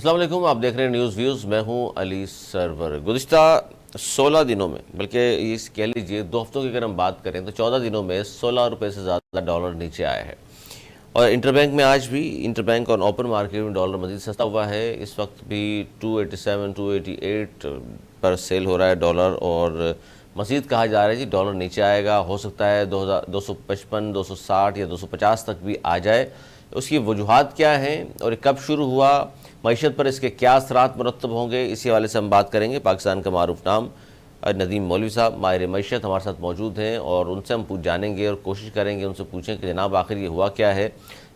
السلام علیکم، آپ دیکھ رہے ہیں نیوز ویوز، میں ہوں علی سرور۔ گزشتہ 16 دنوں میں، بلکہ اس کہہ لیجیے 2 ہفتوں کی اگر ہم بات کریں تو 14 دنوں میں 16 روپے سے زیادہ ڈالر نیچے آیا ہے، اور انٹر بینک میں آج بھی انٹر بینک اور اوپن مارکیٹ میں ڈالر مزید سستا ہوا ہے۔ اس وقت بھی 287 288 پر سیل ہو رہا ہے ڈالر، اور مزید کہا جا رہا ہے جی ڈالر نیچے آئے گا، ہو سکتا ہے 255 260 یا 250 تک بھی آ جائے۔ اس کی وجوہات کیا ہیں اور کب شروع ہوا، معیشت پر اس کے کیا اثرات مرتب ہوں گے، اسی حوالے سے ہم بات کریں گے۔ پاکستان کا معروف نام ندیم مولوی صاحب ماہر معیشت ہمارے ساتھ موجود ہیں، اور ان سے ہم جانیں گے اور کوشش کریں گے ان سے پوچھیں کہ جناب آخر یہ ہوا کیا ہے،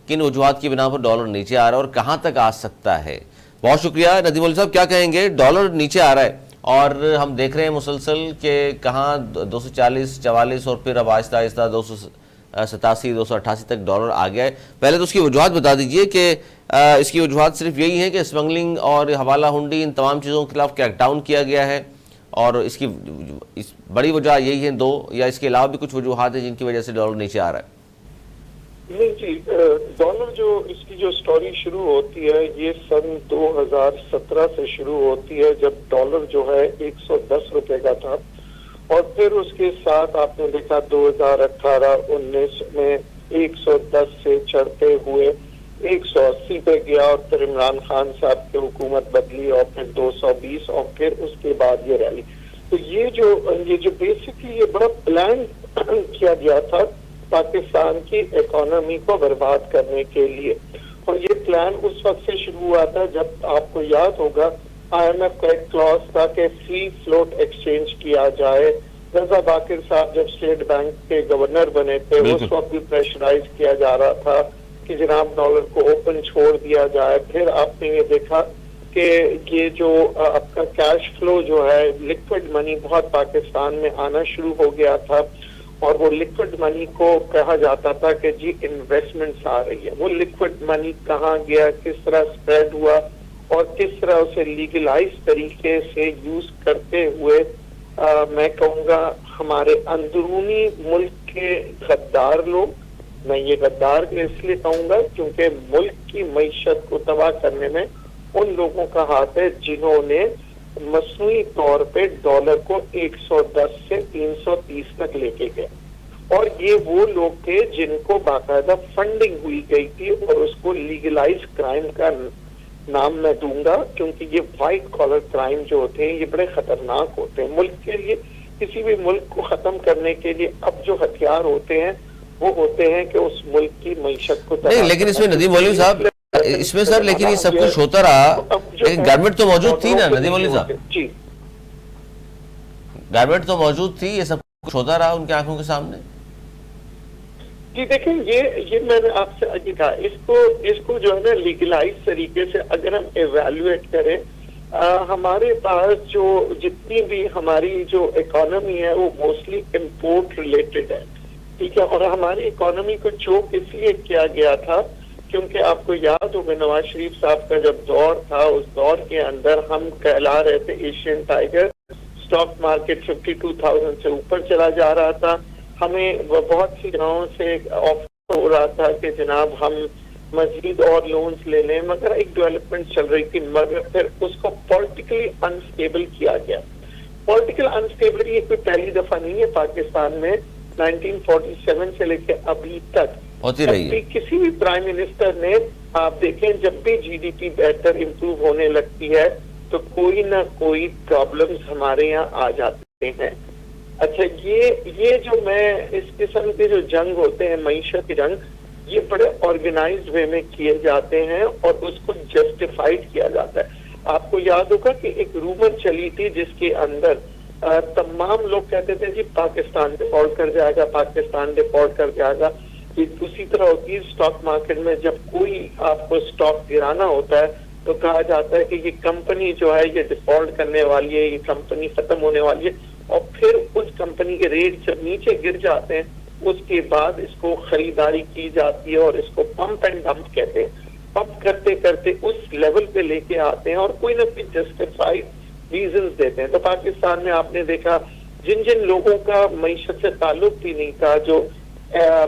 کن وجوہات کی بنا پر ڈالر نیچے آ رہا ہے اور کہاں تک آ سکتا ہے۔ بہت شکریہ ندیم مولوی صاحب، کیا کہیں گے؟ ڈالر نیچے آ رہا ہے اور ہم دیکھ رہے ہیں مسلسل کہ کہاں 240 44 اور پھر اب آہستہ آہستہ 287 288 تک ڈالر آ گیا ہے۔ پہلے تو اس کی وجوہات بتا دیجئے کہ اس کی وجوہات صرف یہی ہیں کہ اسمگلنگ اور حوالہ ہنڈی ان تمام چیزوں کے خلاف کریک ڈاؤن کیا گیا ہے، اور اس کی بڑی وجہ یہی ہیں 2، یا اس کے علاوہ بھی کچھ وجوہات ہیں جن کی وجہ سے ڈالر نیچے آ رہا ہے؟ نہیں جی، ڈالر جو اس کی جو سٹوری شروع ہوتی ہے یہ سن 2017 سے شروع ہوتی ہے، جب ڈالر جو ہے 110 روپے کا تھا، اور پھر اس کے ساتھ آپ نے دیکھا 2018-19 میں 110 سے چڑھتے ہوئے 180 پہ گیا، اور پھر عمران خان صاحب کی حکومت بدلی اور پھر 220، اور پھر اس کے بعد یہ ریلی۔ تو یہ جو بیسکلی یہ بڑا پلان کیا گیا تھا پاکستان کی اکانومی کو برباد کرنے کے لیے، اور یہ پلان اس وقت سے شروع ہوا تھا جب آپ کو یاد ہوگا IMF کا ایک کلاس تھا کہ فری فلوٹ ایکسچینج کیا جائے۔ رضا باقر صاحب جب اسٹیٹ بینک کے گورنر بنے تھے اس وقت بھی پریشرائز کیا جا رہا تھا کہ جناب ڈالر کو اوپن چھوڑ دیا جائے۔ پھر آپ نے یہ دیکھا کہ یہ جو آپ کا کیش فلو جو ہے، لکوڈ منی بہت پاکستان میں آنا شروع ہو گیا تھا، اور وہ لکوڈ منی کو کہا جاتا تھا کہ جی انویسٹمنٹس آ رہی ہے۔ وہ لکوڈ منی کہاں گیا، کس طرح سپریڈ ہوا، اور کس طرح اسے لیگلائز طریقے سے یوز کرتے ہوئے میں کہوں گا ہمارے اندرونی ملک کے غدار لوگ، میں یہ غدار اس لیے کہوں گا کیونکہ ملک کی معیشت کو تباہ کرنے میں ان لوگوں کا ہاتھ ہے جنہوں نے مصنوعی طور پہ ڈالر کو 110 سے 330 تک لے کے گئے، اور یہ وہ لوگ تھے جن کو باقاعدہ فنڈنگ ہوئی گئی تھی، اور اس کو لیگلائز کرائم کا نام میں دوں گا، کیونکہ یہ وائٹ کالر کرائم جو ہوتے ہیں یہ بڑے خطرناک ہوتے ہیں ملک کے لیے۔ کسی بھی ملک کو ختم کرنے کے لیے اب جو ہتھیار ہوتے ہیں وہ ہوتے ہیں کہ اس ملک کی معیشت کو نہیں، لیکن اس میں ندیم مولوی صاحب، اس میں سر لیکن یہ سب کچھ ہوتا رہا، لیکن گورنمنٹ تو موجود تھی نا ندیم مولوی صاحب؟ جی، گورنمنٹ تو موجود تھی، یہ سب کچھ ہوتا رہا ان کی آنکھوں کے سامنے۔ جی دیکھیں، یہ میں نے آپ سے آگے کہا، اس کو جو ہے نا لیگلائز طریقے سے اگر ہم ایویلویٹ کریں، ہمارے پاس جو جتنی بھی ہماری جو اکانومی ہے وہ موسٹلی امپورٹ ریلیٹڈ ہے، ٹھیک ہے، اور ہماری اکانومی کو چوک اس لیے کیا گیا تھا کیونکہ آپ کو یاد ہوگا نواز شریف صاحب کا جب دور تھا، اس دور کے اندر ہم کہلا رہے تھے ایشین ٹائیگر، سٹاک مارکیٹ 52,000 سے اوپر چلا جا رہا تھا، ہمیں بہت سی جگہوں سے آفر ہو رہا تھا کہ جناب ہم مزید اور لونز لے لیں، مگر ایک ڈیولپمنٹ چل رہی تھی، مگر پھر اس کو پولیٹیکلی انسٹیبل کیا گیا۔ پولیٹیکل انسٹیبلٹی یہ کوئی پہلی دفعہ نہیں ہے پاکستان میں، 1947 سے لے کے ابھی تک ہوتی رہی ہے۔ کسی بھی پرائم منسٹر نے، آپ دیکھیں جب بھی جی ڈی پی بہتر امپروو ہونے لگتی ہے تو کوئی نہ کوئی پرابلمز ہمارے یہاں آ جاتے ہیں۔ اچھا، یہ جو میں اس قسم کے جو جنگ ہوتے ہیں، معیشت کے جنگ، یہ بڑے آرگنائزڈ وے میں کیے جاتے ہیں اور اس کو جسٹیفائڈ کیا جاتا ہے۔ آپ کو یاد ہوگا کہ ایک رومر چلی تھی جس کے اندر تمام لوگ کہتے تھے جی پاکستان ڈیفالٹ کر جائے گا، پاکستان ڈیفالٹ کر جائے گا۔ اسی طرح ہوتی ہے اسٹاک مارکیٹ میں، جب کوئی آپ کو اسٹاک گرانا ہوتا ہے تو کہا جاتا ہے کہ یہ کمپنی جو ہے یہ ڈیفالٹ کرنے والی ہے، یہ کمپنی ختم ہونے والی ہے، اور پھر اس کمپنی کے ریٹ جب نیچے گر جاتے ہیں اس کے بعد اس کو خریداری کی جاتی ہے، اور اس کو پمپ اینڈ ڈمپ کہتے ہیں۔ پمپ کرتے کرتے اس لیول پہ لے کے آتے ہیں اور کوئی نہ کوئی جسٹیفائڈ ریزنز دیتے ہیں۔ تو پاکستان میں آپ نے دیکھا جن لوگوں کا معیشت سے تعلق بھی نہیں تھا، جو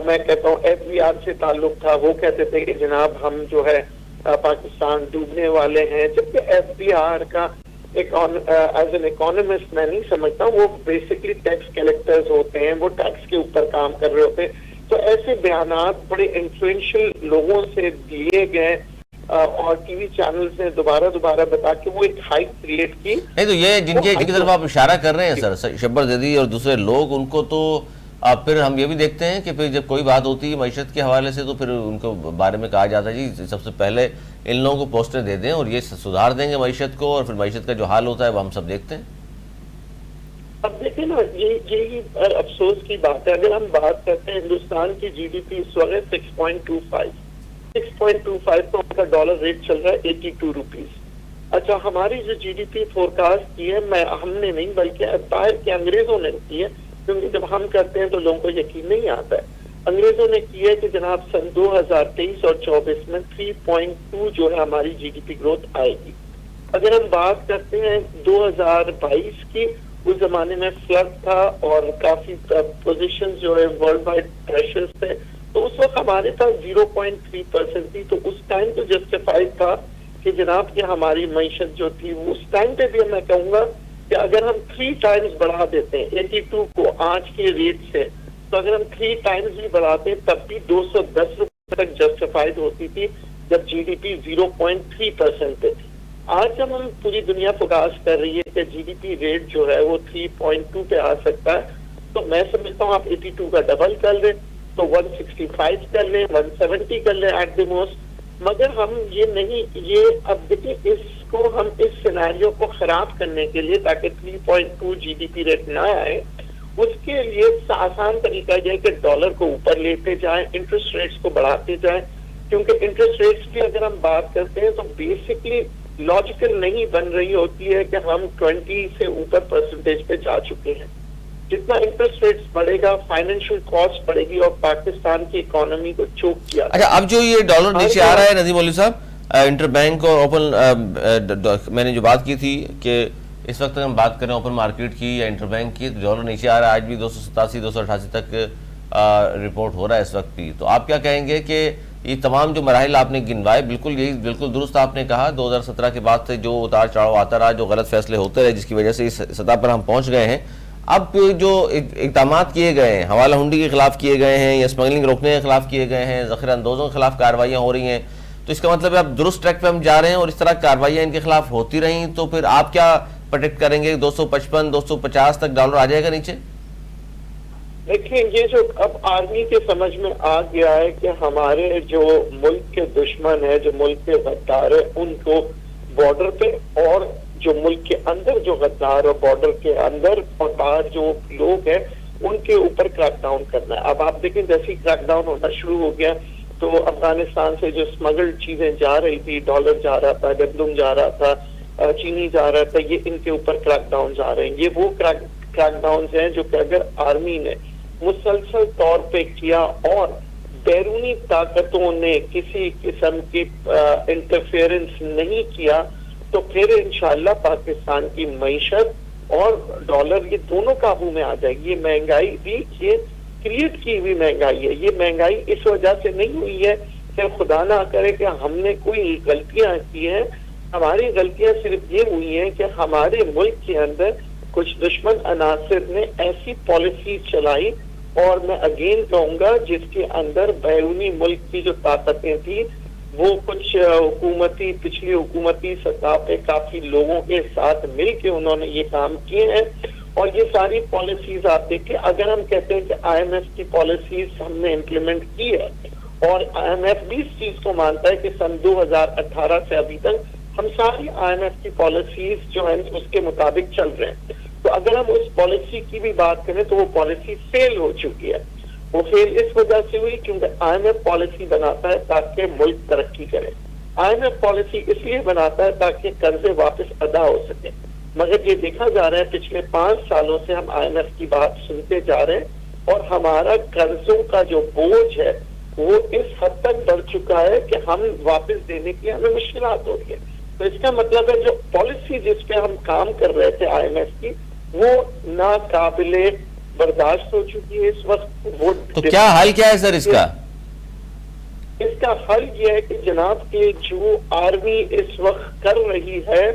میں کہتا ہوں ایف بی آر سے تعلق تھا، وہ کہتے تھے کہ جناب ہم جو ہے پاکستان ڈوبنے والے ہیں، جبکہ ایف بی آر کا ایز این اکانومسٹ میں نہیں سمجھتا، وہ بیسکلی ٹیکس کلیکٹرز ہوتے ہیں، وہ ٹیکس کے اوپر کام کر رہے ہوتے ہیں. تو ایسے بیانات بڑے انفلوئنشل لوگوں سے دیے گئے اور ٹی وی چینلز نے دوبارہ بتا کے وہ ایک ہائپ کریٹ کی. نہیں تو یہ جن کی طرف آپ اشارہ کر رہے ہیں سر، شبر زیدی اور دوسرے لوگ، ان کو تو پھر ہم یہ بھی دیکھتے ہیں کہ پھر جب کوئی بات ہوتی ہے معیشت کے حوالے سے تو پھر ان کو بارے میں کہا جاتا ہے جی سب سے پہلے ان لوگوں کو پوسٹر دے دیں اور یہ سدھار دیں گے معیشت کو، اور پھر معیشت کا جو حال ہوتا ہے وہ ہم سب دیکھتے ہیں. اب دیکھیں نا، یہی افسوس کی بات ہے. اگر ہم بات کرتے ہیں ہندوستان کی جی ڈی پی اس وقت 6.25 تو ان کا ڈالر ریٹ چل رہا ہے 82 روپیز. اچھا، ہماری جو جی ڈی پی فورکاسٹ کی ہے، ہم نے نہیں بلکہ باہر کے انگریزوں نے کی ہے، کیونکہ جب ہم کرتے ہیں تو لوگوں کو یقین نہیں آتا ہے. انگریزوں نے کی ہے کہ جناب سن 2023 اور 24 میں 3.2 جو ہے ہماری جی ڈی پی گروتھ آئے گی. اگر ہم بات کرتے ہیں 2022 کی، اس زمانے میں فلڈ تھا اور کافی پوزیشن جو ہے ورلڈ وائڈ پریشرز تھے، تو اس وقت ہمارے پاس 0.3% تھی. تو اس ٹائم تو جسٹیفائڈ تھا کہ جناب یہ ہماری معیشت جو تھی وہ اس ٹائم پہ بھی میں کہوں گا کہ اگر ہم 3 ٹائمز بڑھا دیتے ہیں 82 کو آج کے ریٹ سے، تو اگر ہم 3 ٹائمز بھی بڑھاتے تب بھی 210 روپے تک جسٹیفائڈ ہوتی تھی جب جی ڈی پی 0.3% پہ تھی. آج جب ہم پوری دنیا فوکس کر رہی ہے کہ جی ڈی پی ریٹ جو ہے وہ 3.2 پہ آ سکتا ہے، تو میں سمجھتا ہوں آپ 82 کا ڈبل کر لیں تو 165 کر لیں، 170 کر لیں ایٹ دی موسٹ. مگر ہم یہ اب دیکھیں اس کو ہم اس سینیریو کو خراب کرنے کے لیے تاکہ 3.2 جی ڈی پی ریٹ نہ آئے، اس کے لیے آسان طریقہ یہ ہے کہ ڈالر کو اوپر لیتے جائیں، انٹرسٹ ریٹس کو بڑھاتے جائیں. کیونکہ انٹرسٹ ریٹس کی اگر ہم بات کرتے ہیں تو بیسکلی لاجیکل نہیں بن رہی ہوتی ہے کہ ہم 20 سے اوپر پرسنٹیج پہ جا چکے ہیں. جتنا انٹرسٹ ریٹس بڑھے گا، فائنینشیل کاسٹ بڑھے گی اور پاکستان کی اکانومی کو چوک کیا. اچھا، اب جو یہ ڈالر نیچے آ رہا ہے ندیم مولوی صاحب، انٹر بینک اور اوپن، میں نے جو بات کی تھی کہ اس وقت ہم بات کریں اوپن مارکیٹ کی یا انٹر بینک کی، تو ڈالر نیچے آ رہا ہے. آج بھی 287 288 تک رپورٹ ہو رہا ہے اس وقت بھی. تو آپ کیا کہیں گے کہ یہ تمام جو مراحل آپ نے گنوائے، بالکل درست آپ نے کہا، 2017 کے بعد سے جو اتار چڑھاؤ آتا رہا، جو غلط فیصلے ہوتے رہے، جس کی وجہ سے اس سطح پر ہم پہنچ گئے ہیں. اب جو اقدامات کیے گئے ہیں، حوالہ ہنڈی کے خلاف کیے گئے ہیں یا اسمگلنگ روکنے کے خلاف کیے گئے ہیں، ذخیرہ اندوزوں کے خلاف کارروائیاں ہو رہی ہیں، تو اس کا مطلب ہے اب درست ٹریک پہ ہم جا رہے ہیں اور اس طرح کارروائیاں ان کے خلاف ہوتی رہیں تو پھر آپ کیا پریڈکٹ کریں گے؟ 255 250 تک ڈالر آ جائے گا نیچے؟ دیکھیں، یہ جو اب آرمی کے سمجھ میں آ گیا ہے کہ ہمارے جو ملک کے دشمن ہیں، جو ملک کے غدار ہیں، ان کو بارڈر پہ اور جو ملک کے اندر جو غدار اور بارڈر کے اندر اور باہر جو لوگ ہیں ان کے اوپر کریک ڈاؤن کرنا ہے. اب آپ دیکھیں جیسے کریک ڈاؤن ہونا شروع ہو گیا تو افغانستان سے جو اسمگلڈ چیزیں جا رہی تھی، ڈالر جا رہا تھا، گندم جا رہا تھا، چینی جا رہا تھا، یہ ان کے اوپر کریک ڈاؤن جا رہے ہیں. یہ وہ کریک ڈاؤنز ہیں جو کہ اگر آرمی نے مسلسل طور پہ کیا اور بیرونی طاقتوں نے کسی قسم کی انٹرفیئرنس نہیں کیا تو پھر انشاءاللہ پاکستان کی معیشت اور ڈالر یہ دونوں قابو میں آ جائے گی. یہ مہنگائی بھی یہ کریٹ کی ہوئی مہنگائی ہے. یہ مہنگائی اس وجہ سے نہیں ہوئی ہے کہ خدا نہ کرے کہ ہم نے کوئی غلطیاں کی ہیں. ہماری غلطیاں صرف یہ ہوئی ہیں کہ ہمارے ملک کے اندر کچھ دشمن عناصر نے ایسی پالیسیز چلائی، اور میں اگین کہوں گا جس کے اندر بیرونی ملک کی جو طاقتیں تھیں وہ کچھ پچھلی حکومتی سطح پہ کافی لوگوں کے ساتھ مل کے انہوں نے یہ کام کیے ہیں. اور یہ ساری پالیسیز آپ دیکھیں، اگر ہم کہتے ہیں کہ آئی ایم ایف کی پالیسیز ہم نے امپلیمنٹ کی ہے اور آئی ایم ایف بھی اس چیز کو مانتا ہے کہ سن 2018 سے ابھی تک ہم ساری آئی ایم ایف کی پالیسیز جو ہیں اس کے مطابق چل رہے ہیں، تو اگر ہم اس پالیسی کی بھی بات کریں تو وہ پالیسی فیل ہو چکی ہے. وہ فیل اس وجہ سے ہوئی کیونکہ آئی ایم ایف پالیسی بناتا ہے تاکہ ملک ترقی کرے. آئی ایم ایف پالیسی اس لیے بناتا ہے تاکہ قرضے واپس ادا ہو سکے. مگر یہ دیکھا جا رہا ہے پچھلے 5 سالوں سے ہم آئی ایم ایف کی بات سنتے جا رہے ہیں اور ہمارا قرضوں کا جو بوجھ ہے وہ اس حد تک بڑھ چکا ہے کہ ہم واپس دینے کی ہمیں مشکلات ہو رہی ہے. تو اس کا مطلب ہے جو پالیسی جس پہ ہم کام کر رہے تھے آئی ایم ایف کی وہ ناقابل برداشت ہو چکی ہے اس وقت. وہ تو کیا حل کیا ہے سر اس کا؟ اس کا حل یہ ہے کہ جناب کہ جو آرمی اس وقت کر رہی ہے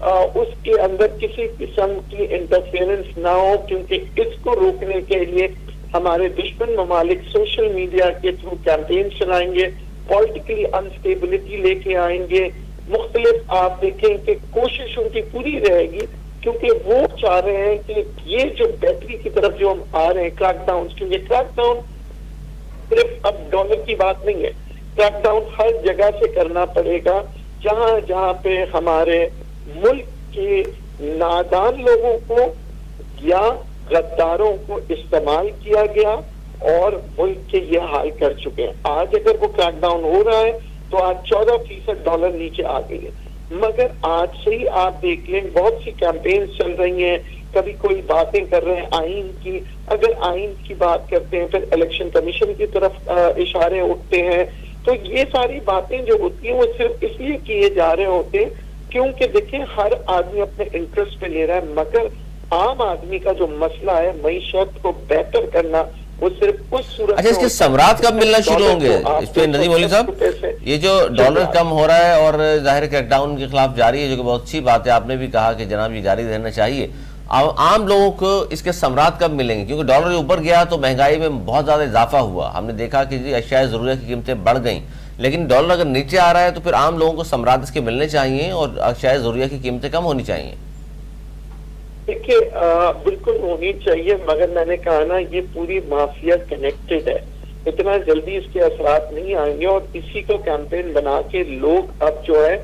اس کے اندر کسی قسم کی انٹرفیئرنس نہ ہو، کیونکہ اس کو روکنے کے لیے ہمارے دشمن ممالک سوشل میڈیا کے تھرو کیمپین چلائیں گے، پولیٹیکلی انسٹیبلٹی لے کے آئیں گے، مختلف آپ دیکھیں کہ کوشش ان کی پوری رہے گی، کیونکہ وہ چاہ رہے ہیں کہ یہ جو بہتری کی طرف جو ہم آ رہے ہیں کریک ڈاؤن، کیونکہ کریک ڈاؤن صرف اب ڈالر کی بات نہیں ہے، کریک ڈاؤن ہر جگہ سے کرنا پڑے گا جہاں جہاں پہ ہمارے ملک کے نادان لوگوں کو یا غداروں کو استعمال کیا گیا اور ملک کے یہ حال کر چکے ہیں۔ آج اگر وہ کریک ڈاؤن ہو رہا ہے تو آج 14% ڈالر نیچے آ گئی ہے، مگر آج سے ہی آپ دیکھ لیں بہت سی کیمپینز چل رہی ہیں، کبھی کوئی باتیں کر رہے ہیں آئین کی، اگر آئین کی بات کرتے ہیں پھر الیکشن کمیشن کی طرف اشارے اٹھتے ہیں، تو یہ ساری باتیں جو ہوتی ہیں وہ صرف اس لیے کیے جا رہے ہوتے ہیں کیونکہ دیکھیں ہر آدمی اپنے انٹرسٹ پہ لے رہا ہے، مگر عام آدمی کا جو مسئلہ ہے معیشت کو بہتر کرنا وہ صرف اس صورت اچھا، اس کے ثمرات کب ملنا شروع ہوں گے اس پہ ندیم مولوی صاحب؟ یہ جو ڈالر کم ہو رہا ہے اور ظاہر کریک ڈاؤن کے خلاف جاری ہے، جو کہ بہت اچھی بات ہے، آپ نے بھی کہا کہ جناب یہ جاری رہنا چاہیے، عام لوگوں کو اس کے ثمرات کب ملیں گے؟ کیونکہ ڈالر اوپر گیا تو مہنگائی میں بہت زیادہ اضافہ ہوا، ہم نے دیکھا کہ جی اشیاء ضرورت کی قیمتیں بڑھ گئیں، لیکن ڈالر اگر نیچے آ رہا ہے تو پھر عام لوگوں کو ثمرات اس کے ملنے چاہیے اور اشیاء ضروریات کی قیمتیں کم ہونی چاہیے۔ دیکھیے بالکل ہونی چاہیے، مگر میں نے کہا نا یہ پوری مافیا کنیکٹڈ ہے، اتنا جلدی اس کے اثرات نہیں آئیں گے، اور اسی کو کیمپین بنا کے لوگ اب جو ہے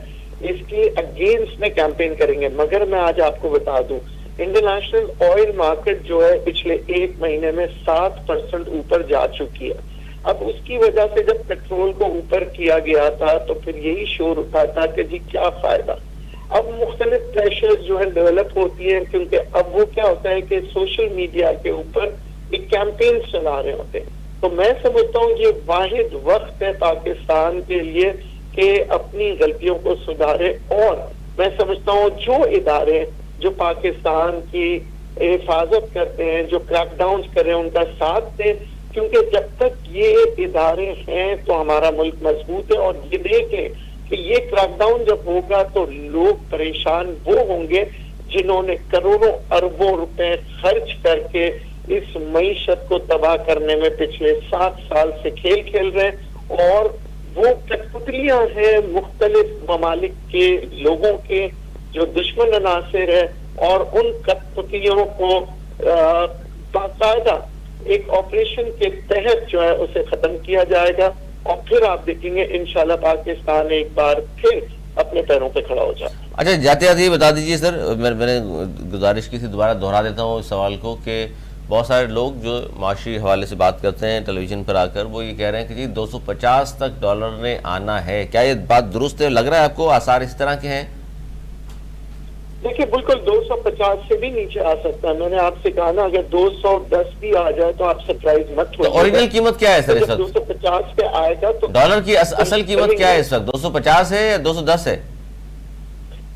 اس کے اگینسٹ میں کیمپین کریں گے۔ مگر میں آج آپ کو بتا دوں انٹرنیشنل آئل مارکیٹ جو ہے پچھلے 1 مہینے میں 7% اوپر جا چکی ہے۔ اب اس کی وجہ سے جب پیٹرول کو اوپر کیا گیا تھا تو پھر یہی شور اٹھا تھا کہ جی کیا فائدہ، اب مختلف پریشرز جو ہے ڈیولپ ہوتی ہیں، کیونکہ اب وہ کیا ہوتا ہے کہ سوشل میڈیا کے اوپر ایک کیمپین چلا رہے ہوتے ہیں، تو میں سمجھتا ہوں یہ واحد وقت ہے پاکستان کے لیے کہ اپنی غلطیوں کو سدھارے، اور میں سمجھتا ہوں جو ادارے جو پاکستان کی حفاظت کرتے ہیں، جو کریک ڈاؤنز کر رہے ہیں، ان کا ساتھ دیں، کیونکہ جب تک یہ ادارے ہیں تو ہمارا ملک مضبوط ہے۔ اور یہ دیکھیں کہ یہ کریک ڈاؤن جب ہوگا تو لوگ پریشان وہ ہوں گے جنہوں نے کروڑوں اربوں روپے خرچ کر کے اس معیشت کو تباہ کرنے میں پچھلے 7 سال سے کھیل کھیل رہے ہیں، اور وہ کٹپتلیاں ہیں مختلف ممالک کے لوگوں کے جو دشمن عناصر ہے، اور ان کٹپتلیوں کو باقاعدہ ایک آپریشن کے تحت جو ہے اسے ختم کیا جائے گا، اور پھر آپ دیکھیں گے انشاءاللہ پاکستان ایک بار پھر اپنے پیروں پہ کھڑا ہو جائے۔ اچھا جاتے جاتے یہ بتا دیجیے سر، میں نے گزارش کی تھی، دوبارہ دہرا دیتا ہوں اس سوال کو، کہ بہت سارے لوگ جو معاشی حوالے سے بات کرتے ہیں ٹیلی ویژن پر آ کر، وہ یہ کہہ رہے ہیں کہ جی 250 تک ڈالر نے آنا ہے، کیا یہ بات درست ہے؟ لگ رہا ہے آپ کو آثار اس طرح کے ہیں؟ دیکھیے بالکل 250 سے بھی نیچے آ سکتا ہے، میں نے آپ سے کہا نا اگر 210 بھی آ جائے تو آپ سرپرائز مت ہوئے۔ اوریجنل قیمت کیا ہے سر اس وقت؟ 250 پہ آئے گا تو ڈالر کی اصل قیمت کیا ہے اس وقت؟ 250 ہے یا 210 ہے؟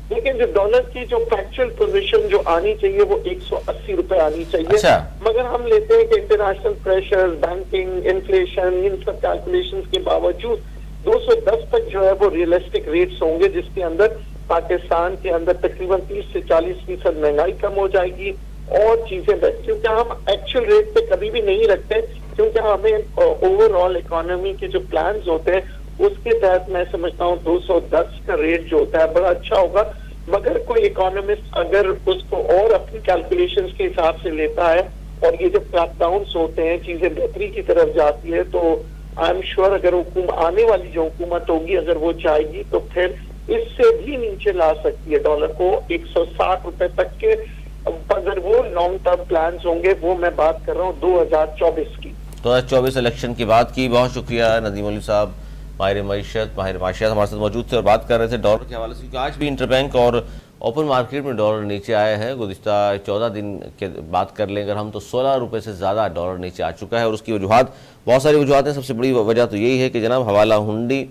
لیکن جو ڈالر کی جو فیکچوئل پوزیشن جو آنی چاہیے وہ 180 روپے آنی چاہیے، اچھا، مگر ہم لیتے ہیں کہ انٹرنیشنل پریشر، بینکنگ، انفلیشن، ان سب کیلکولیشنز کے باوجود 210 تک جو ہے وہ ریئلسٹک ریٹس ہوں گے، جس کے اندر پاکستان کے اندر تقریباً 30 سے 40% مہنگائی کم ہو جائے گی اور چیزیں بہتر، کیونکہ ہم ایکچوئل ریٹ پہ کبھی بھی نہیں رکھتے، کیونکہ ہمیں اوور آل اکانومی کے جو پلانز ہوتے ہیں اس کے تحت میں سمجھتا ہوں 210 کا ریٹ جو ہوتا ہے بڑا اچھا ہوگا، مگر کوئی اکانومسٹ اگر اس کو اور اپنی کیلکولیشنز کے حساب سے لیتا ہے اور یہ جو کریک ڈاؤنز ہوتے ہیں چیزیں بہتری کی طرف جاتی ہے، تو آئی ایم شیور اگر آنے والی جو حکومت ہوگی اگر وہ چاہے گی تو پھر اس سے بھی نیچے لا سکتی ہے ڈالر کو 160 روپے تک کے، اگر وہ لانگ ٹرم پلانز ہوں گے، وہ میں بات کر رہا ہوں 2024 کی۔ 2024 الیکشن کی بات کی، بہت شکریہ ندیم مولوی صاحب، ماہر معیشت، ماہر معاشیات ہمارے ساتھ موجود تھے اور بات کر رہے تھے ڈالر کے حوالے سے، کیونکہ آج بھی انٹر بینک اور اوپن مارکیٹ میں ڈالر نیچے آئے ہیں۔ گزشتہ 14 دن کے بات کر لیں اگر ہم تو 16 روپے سے زیادہ ڈالر نیچے آ چکا ہے، اور اس کی وجوہات بہت ساری وجوہات ہیں۔ سب سے بڑی وجہ تو یہی ہے کہ جناب حوالہ ہنڈی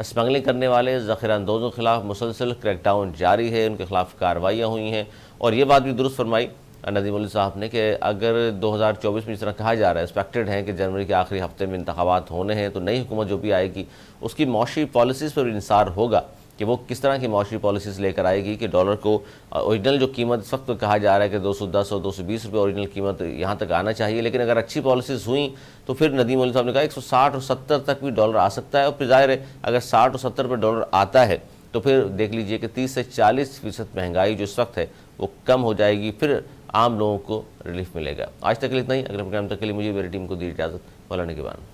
اسمگلنگ کرنے والے ذخیرہ اندوزوں کے خلاف مسلسل کریک ڈاؤن جاری ہے، ان کے خلاف کارروائیاں ہوئی ہیں، اور یہ بات بھی درست فرمائی ندیم مولوی صاحب نے کہ اگر 2024 میں جس طرح کہا جا رہا ہے ایکسپیکٹڈ ہے کہ جنوری کے آخری ہفتے میں انتخابات ہونے ہیں، تو نئی حکومت جو بھی آئے گی اس کی معاشی پالیسیز پر بھی انحصار ہوگا کہ وہ کس طرح کی معاشی پالیسیز لے کر آئے گی کہ ڈالر کو اوریجنل جو قیمت اس وقت کہا جا رہا ہے کہ 210 اور 220 روپے اوریجنل قیمت یہاں تک آنا چاہیے، لیکن اگر اچھی پالیسیز ہوئیں تو پھر ندیم مولوی صاحب نے کہا 160 اور 70 تک بھی ڈالر آ سکتا ہے، اور پھر ظاہر ہے اگر 60 اور 70 پہ ڈالر آتا ہے تو پھر دیکھ لیجئے کہ 30 سے 40% مہنگائی جو اس وقت ہے وہ کم ہو جائے گی، پھر عام لوگوں کو ریلیف ملے گا۔ آج تک کے لیے اتنا ہی، اگلے پروگرام تک کے لیے مجھے میری ٹیم کو دی اجازت، مولانا کے بعد۔